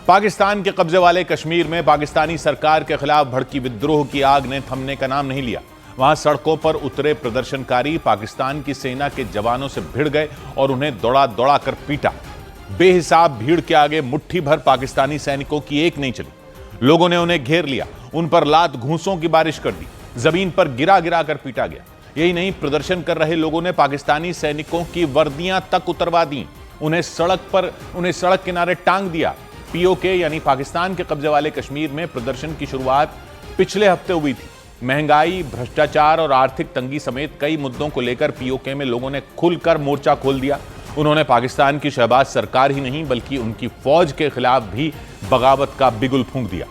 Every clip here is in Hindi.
पाकिस्तान के कब्जे वाले कश्मीर में पाकिस्तानी सरकार के खिलाफ भड़की विद्रोह की आग ने थमने का नाम नहीं लिया। वहां सड़कों पर उतरे प्रदर्शनकारी पाकिस्तान की सेना के जवानों से भिड़ गए और उन्हें दौड़ा दौड़ा कर पीटा। बेहिसाब भीड़ के आगे मुट्ठी भर पाकिस्तानी सैनिकों की एक नहीं चली। लोगों ने उन्हें घेर लिया, उन पर लात घूंसों की बारिश कर दी, जमीन पर गिरा गिरा कर पीटा गया। यही नहीं, प्रदर्शन कर रहे लोगों ने पाकिस्तानी सैनिकों की वर्दियां तक उतरवा दी, उन्हें सड़क किनारे टांग दिया। पीओके यानी पाकिस्तान के कब्जे वाले कश्मीर में प्रदर्शन की शुरुआत पिछले हफ्ते हुई थी। महंगाई, भ्रष्टाचार और आर्थिक तंगी समेत कई मुद्दों को लेकर पीओके में लोगों ने खुलकर मोर्चा खोल दिया। उन्होंने पाकिस्तान की शहबाज सरकार ही नहीं बल्कि उनकी फौज के खिलाफ भी बगावत का बिगुल फूंक दिया।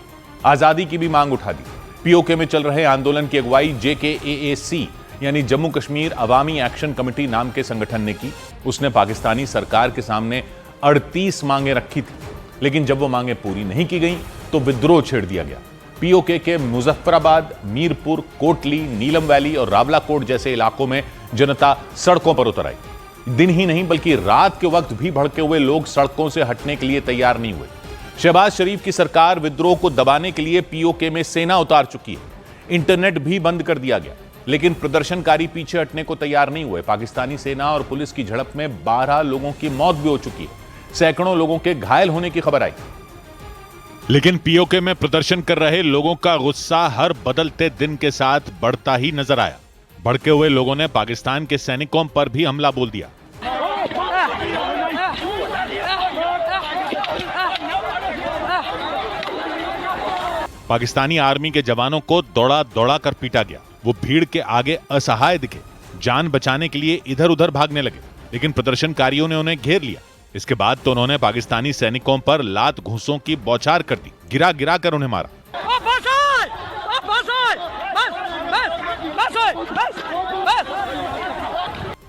आजादी की भी मांग उठा दी। पीओके में चल रहे आंदोलन की अगुवाई JKAAC यानी जम्मू कश्मीर अवामी एक्शन कमेटी नाम के संगठन ने की। उसने पाकिस्तानी सरकार के सामने 38 मांगे रखी थी, लेकिन जब वो मांगे पूरी नहीं की गई तो विद्रोह छेड़ दिया गया। पीओके के मुजफ्फराबाद, मीरपुर, कोटली, नीलम वैली और रावलाकोट जैसे इलाकों में जनता सड़कों पर उतर आई। दिन ही नहीं बल्कि रात के वक्त भी भड़के हुए लोग सड़कों से हटने के लिए तैयार नहीं हुए। शहबाज शरीफ की सरकार विद्रोह को दबाने के लिए पीओके में सेना उतार चुकी है। इंटरनेट भी बंद कर दिया गया, लेकिन प्रदर्शनकारी पीछे हटने को तैयार नहीं हुए। पाकिस्तानी सेना और पुलिस की झड़प में 12 लोगों की मौत भी हो चुकी है। सैकड़ों लोगों के घायल होने की खबर आई। लेकिन पीओके में प्रदर्शन कर रहे लोगों का गुस्सा हर बदलते दिन के साथ बढ़ता ही नजर आया। भड़के हुए लोगों ने पाकिस्तान के सैनिकों पर भी हमला बोल दिया। पाकिस्तानी आर्मी के जवानों को दौड़ा दौड़ा कर पीटा गया। वो भीड़ के आगे असहाय दिखे, जान बचाने के लिए इधर उधर भागने लगे, लेकिन प्रदर्शनकारियों ने उन्हें घेर लिया। इसके बाद तो उन्होंने पाकिस्तानी सैनिकों पर लात घूंसों की बौछार कर दी, गिरा गिरा कर उन्हें मारा।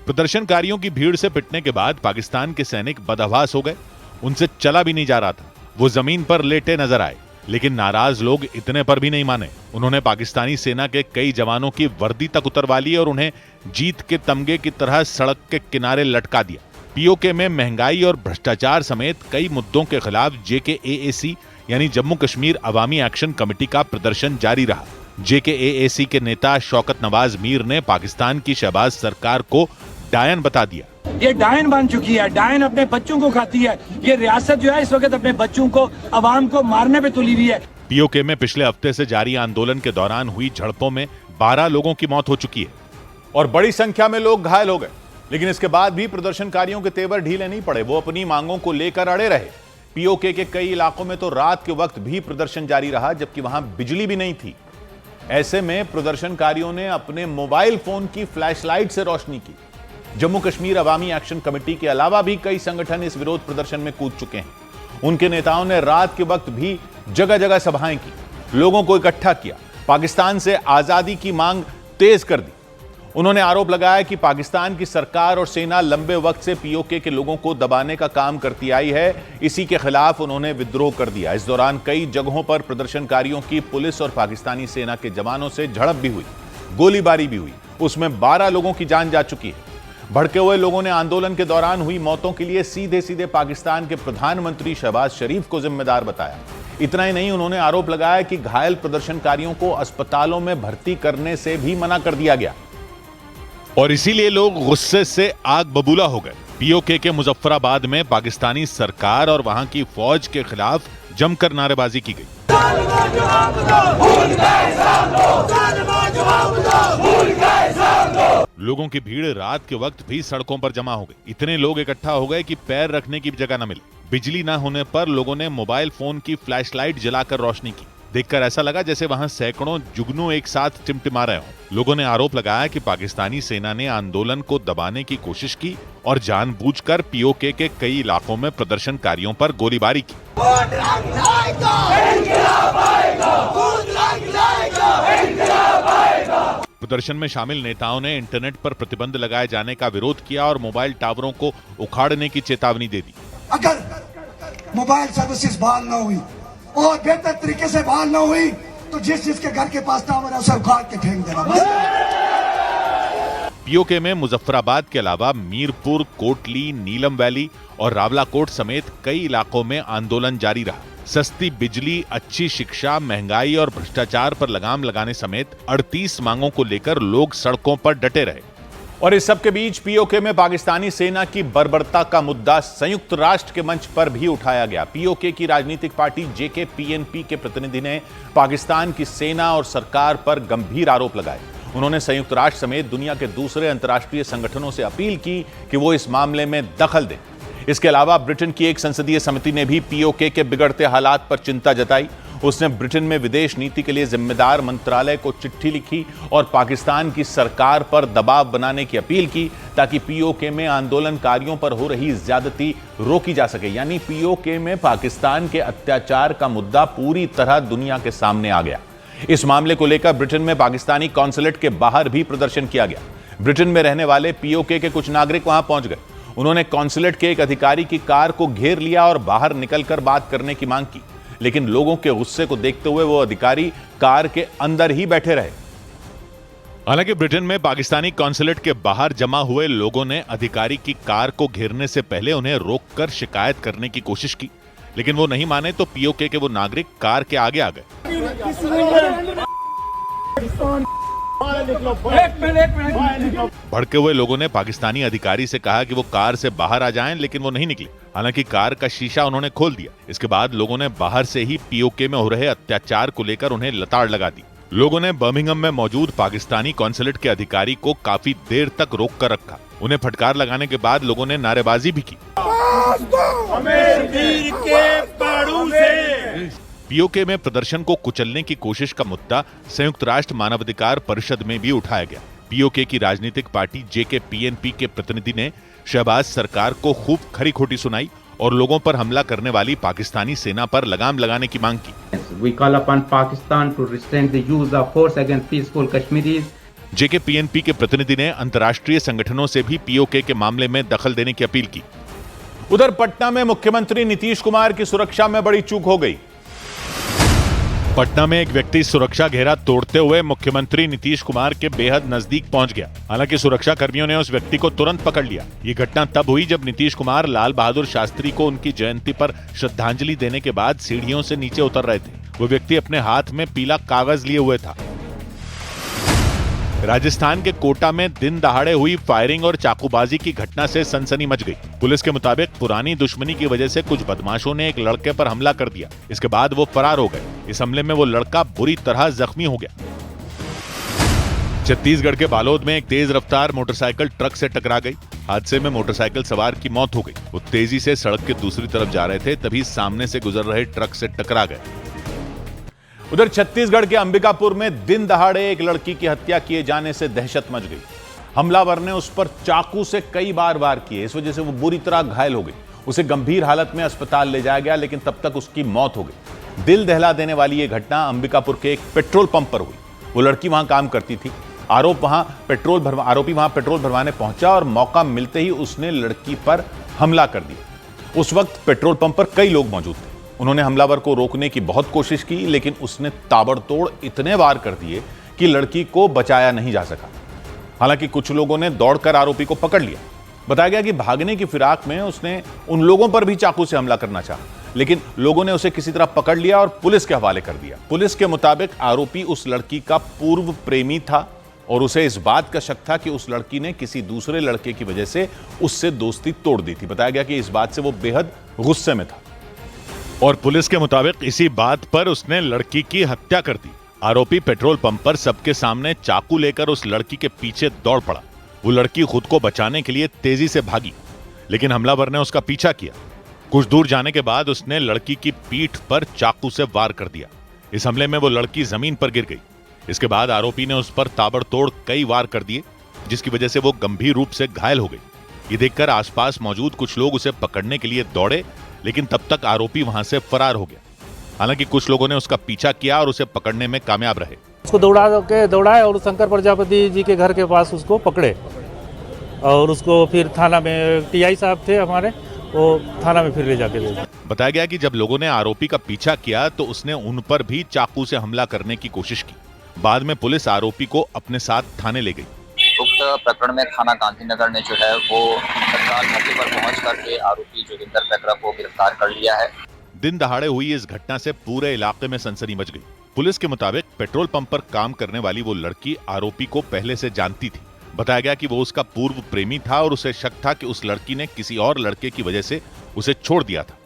प्रदर्शनकारियों की भीड़ से पिटने के बाद पाकिस्तान के सैनिक बदहवास हो गए। उनसे चला भी नहीं जा रहा था। वो जमीन पर लेटे नजर आए, लेकिन नाराज लोग इतने पर भी नहीं माने। उन्होंने पाकिस्तानी सेना के कई जवानों की वर्दी तक उतरवा ली और उन्हें जीत के तमगे की तरह सड़क के किनारे लटका दिया। पीओके में महंगाई और भ्रष्टाचार समेत कई मुद्दों के खिलाफ JKAAC यानी जम्मू कश्मीर अवामी एक्शन कमेटी का प्रदर्शन जारी रहा। JKAAC के नेता शौकत नवाज मीर ने पाकिस्तान की शहबाज सरकार को डायन बता दिया। ये डायन बन चुकी है, डायन अपने बच्चों को खाती है। ये रियासत जो है इस वक्त अपने बच्चों को, अवाम को मारने पे तुली हुई है। पीओके में पिछले हफ्ते से जारी आंदोलन के दौरान हुई झड़पों में 12 लोगों की मौत हो चुकी है और बड़ी संख्या में लोग घायल हो गए। लेकिन इसके बाद भी प्रदर्शनकारियों के तेवर ढीले नहीं पड़े। वो अपनी मांगों को लेकर अड़े रहे। पीओके के कई इलाकों में तो रात के वक्त भी प्रदर्शन जारी रहा, जबकि वहां बिजली भी नहीं थी। ऐसे में प्रदर्शनकारियों ने अपने मोबाइल फोन की फ्लैशलाइट से रोशनी की। जम्मू कश्मीर अवामी एक्शन कमेटी के अलावा भी कई संगठन इस विरोध प्रदर्शन में कूद चुके हैं। उनके नेताओं ने रात के वक्त भी जगह जगह सभाएं की, लोगों को इकट्ठा किया, पाकिस्तान से आजादी की मांग तेज कर दी। उन्होंने आरोप लगाया कि पाकिस्तान की सरकार और सेना लंबे वक्त से पीओके के लोगों को दबाने का काम करती आई है। इसी के खिलाफ उन्होंने विद्रोह कर दिया। इस दौरान कई जगहों पर प्रदर्शनकारियों की पुलिस और पाकिस्तानी सेना के जवानों से झड़प भी हुई, गोलीबारी भी हुई। उसमें 12 लोगों की जान जा चुकी है। भड़के हुए लोगों ने आंदोलन के दौरान हुई मौतों के लिए सीधे सीधे पाकिस्तान के प्रधानमंत्री शहबाज शरीफ को जिम्मेदार बताया। इतना ही नहीं, उन्होंने आरोप लगाया कि घायल प्रदर्शनकारियों को अस्पतालों में भर्ती करने से भी मना कर दिया गया और इसीलिए लोग गुस्से से आग बबूला हो गए। पीओके के मुजफ्फराबाद में पाकिस्तानी सरकार और वहां की फौज के खिलाफ जमकर नारेबाजी की गई। लोगों की भीड़ रात के वक्त भी सड़कों पर जमा हो गई। इतने लोग इकट्ठा हो गए कि पैर रखने की जगह न मिली। बिजली न होने पर लोगों ने मोबाइल फोन की फ्लैशलाइट जलाकर रोशनी की। देखकर ऐसा लगा जैसे वहां सैकड़ों जुगनू एक साथ टिमटिमा रहे हों। लोगों ने आरोप लगाया कि पाकिस्तानी सेना ने आंदोलन को दबाने की कोशिश की और जानबूझकर पीओके के कई इलाकों में प्रदर्शनकारियों पर गोलीबारी की। प्रदर्शन में शामिल नेताओं ने इंटरनेट पर प्रतिबंध लगाए जाने का विरोध किया और मोबाइल टावरों को उखाड़ने की चेतावनी दे दी। अगर मोबाइल सर्विसेज बहाल न हुई और बेहतर तरीके से बहाल न हुई तो जिसके घर के पास टावर है उसे उखाड़ के फेंक देना। पीओके में मुजफ्फराबाद के अलावा मीरपुर, कोटली, नीलम वैली और रावलाकोट समेत कई इलाकों में आंदोलन जारी रहा। सस्ती बिजली, अच्छी शिक्षा, महंगाई और भ्रष्टाचार पर लगाम लगाने समेत 38 मांगों को लेकर लोग सड़कों पर डटे रहे। और इस सब के बीच पीओके में पाकिस्तानी सेना की बर्बरता का मुद्दा संयुक्त राष्ट्र के मंच पर भी उठाया गया। पीओके की राजनीतिक पार्टी जेके पीएनपी के प्रतिनिधि ने पाकिस्तान की सेना और सरकार पर गंभीर आरोप लगाए। उन्होंने संयुक्त राष्ट्र समेत दुनिया के दूसरे अंतर्राष्ट्रीय संगठनों से अपील की कि वो इस मामले में दखल दें। इसके अलावा ब्रिटेन की एक संसदीय समिति ने भी पीओके के बिगड़ते हालात पर चिंता जताई। उसने ब्रिटेन में विदेश नीति के लिए जिम्मेदार मंत्रालय को चिट्ठी लिखी और पाकिस्तान की सरकार पर दबाव बनाने की अपील की ताकि पीओके में आंदोलनकारियों पर हो रही ज्यादती रोकी जा सके। यानी पीओके में पाकिस्तान के अत्याचार का मुद्दा पूरी तरह दुनिया के सामने आ गया। इस मामले को लेकर ब्रिटेन में पाकिस्तानी कॉन्सुलेट के बाहर भी प्रदर्शन किया गया। ब्रिटेन में रहने वाले पीओके के कुछ नागरिक वहां पहुंच गए। उन्होंने कॉन्सुलेट के एक अधिकारी की कार को घेर लिया और बाहर निकलकर बात करने की मांग की, लेकिन लोगों के गुस्से को देखते हुए वो अधिकारी कार के अंदर ही बैठे रहे। हालांकि ब्रिटेन में पाकिस्तानी कॉन्सुलेट के बाहर जमा हुए लोगों ने अधिकारी की कार को घेरने से पहले उन्हें रोककर शिकायत करने की कोशिश की, लेकिन वो नहीं माने तो पीओके के वो नागरिक कार के आगे आ गए। भड़के हुए लोगों ने पाकिस्तानी अधिकारी से कहा कि वो कार से बाहर आ जाएं, लेकिन वो नहीं निकले। हालांकि कार का शीशा उन्होंने खोल दिया। इसके बाद लोगों ने बाहर से ही पीओके में हो रहे अत्याचार को लेकर उन्हें लताड़ लगा दी। लोगों ने बर्मिंघम में मौजूद पाकिस्तानी कॉन्सुलेट के अधिकारी को काफी देर तक रोक कर रखा। उन्हें फटकार लगाने के बाद लोगों ने नारेबाजी भी की। पीओके में प्रदर्शन को कुचलने की कोशिश का मुद्दा संयुक्त राष्ट्र मानवाधिकार परिषद में भी उठाया गया। पीओके की राजनीतिक पार्टी जेके पीएनपी के प्रतिनिधि ने शहबाज सरकार को खूब खरी खोटी सुनाई और लोगों पर हमला करने वाली पाकिस्तानी सेना पर लगाम लगाने की मांग की। We call upon Pakistan to restrain the use of force against peaceful Kashmiris. JK PNP के प्रतिनिधि ने अंतर्राष्ट्रीय संगठनों से भी पीओके के मामले में दखल देने की अपील की। उधर पटना में मुख्यमंत्री नीतीश कुमार की सुरक्षा में बड़ी चूक हो गई। पटना में एक व्यक्ति सुरक्षा घेरा तोड़ते हुए मुख्यमंत्री नीतीश कुमार के बेहद नजदीक पहुंच गया। हालांकि सुरक्षा कर्मियों ने उस व्यक्ति को तुरंत पकड़ लिया। ये घटना तब हुई जब नीतीश कुमार लाल बहादुर शास्त्री को उनकी जयंती पर श्रद्धांजलि देने के बाद सीढ़ियों से नीचे उतर रहे थे। वो व्यक्ति अपने हाथ में पीला कागज लिए हुए था। राजस्थान के कोटा में दिन दहाड़े हुई फायरिंग और चाकूबाजी की घटना से सनसनी मच गई। पुलिस के मुताबिक पुरानी दुश्मनी की वजह से कुछ बदमाशों ने एक लड़के पर हमला कर दिया। इसके बाद वो फरार हो गए। इस हमले में वो लड़का बुरी तरह जख्मी हो गया। छत्तीसगढ़ के बालोद में एक तेज रफ्तार मोटरसाइकिल ट्रक से टकरा गई। हादसे में मोटरसाइकिल सवार की मौत हो गई। वो तेजी से सड़क के दूसरी तरफ जा रहे थे, तभी सामने से गुजर रहे ट्रक से टकरा गए। उधर छत्तीसगढ़ के अंबिकापुर में दिन दहाड़े एक लड़की की हत्या किए जाने से दहशत मच गई। हमलावर ने उस पर चाकू से कई बार वार किए। इस वजह से वो बुरी तरह घायल हो गई। उसे गंभीर हालत में अस्पताल ले जाया गया, लेकिन तब तक उसकी मौत हो गई। दिल दहला देने वाली यह घटना अंबिकापुर के एक पेट्रोल पंप पर हुई। वो लड़की वहां काम करती थी। आरोपी वहां पेट्रोल भरवाने पहुंचा और मौका मिलते ही उसने लड़की पर हमला कर दिया। उस वक्त पेट्रोल पंप पर कई लोग मौजूद थे। उन्होंने हमलावर को रोकने की बहुत कोशिश की, लेकिन उसने ताबड़तोड़ इतने वार कर दिए कि लड़की को बचाया नहीं जा सका। हालांकि कुछ लोगों ने दौड़कर आरोपी को पकड़ लिया। बताया गया कि भागने की फिराक में उसने उन लोगों पर भी चाकू से हमला करना चाहा, लेकिन लोगों ने उसे किसी तरह पकड़ लिया और पुलिस के हवाले कर दिया। पुलिस के मुताबिक आरोपी उस लड़की का पूर्व प्रेमी था और उसे इस बात का शक था कि उस लड़की ने किसी दूसरे लड़के की वजह से उससे दोस्ती तोड़ दी थी। बताया गया कि इस बात से वो बेहद गुस्से में था और पुलिस के मुताबिक इसी बात पर उसने लड़की की हत्या कर दी। आरोपी पेट्रोल पंप पर सबके सामने चाकू लेकर उस लड़की के पीछे दौड़ पड़ा। वो लड़की खुद को बचाने के लिए तेजी से भागी, लेकिन हमलावर ने उसका पीछा किया। कुछ दूर जाने के बाद उसने लड़की की पीठ पर चाकू से वार कर दिया। इस हमले में वो लड़की जमीन पर गिर गई। इसके बाद आरोपी ने उस पर ताबड़तोड़ कई वार कर दिए, जिसकी वजह से वो गंभीर रूप से घायल हो गई। ये देखकर आसपास मौजूद कुछ लोग उसे पकड़ने के लिए दौड़े, लेकिन तब तक आरोपी वहां से फरार हो गया। हालांकि कुछ लोगों ने उसका पीछा किया और उसे पकड़ने में कामयाब रहे। उसको दौड़ाए और शंकर प्रजापति जी के घर के पास उसको पकड़े और उसको फिर थाना में टीआई साहब थे हमारे, वो थाना में फिर ले जाके दे। बताया गया कि जब लोगों ने आरोपी का पीछा किया तो उसने उन पर भी चाकू से हमला करने की कोशिश की। बाद में पुलिस आरोपी को अपने साथ थाने ले गई। उक्त प्रकरण में थाना गांधीनगर ने जो है वो तत्काल मौके पर पहुंच करके आरोपी जोगिंदर पैकरा को गिरफ्तार कर लिया है। दिन दहाड़े हुई इस घटना से पूरे इलाके में सनसनी मच गई। पुलिस के मुताबिक पेट्रोल पंप पर काम करने वाली वो लड़की आरोपी को पहले से जानती थी। बताया गया कि वो उसका पूर्व प्रेमी था और उसे शक था कि उस लड़की ने किसी और लड़के की वजह से उसे छोड़ दिया था।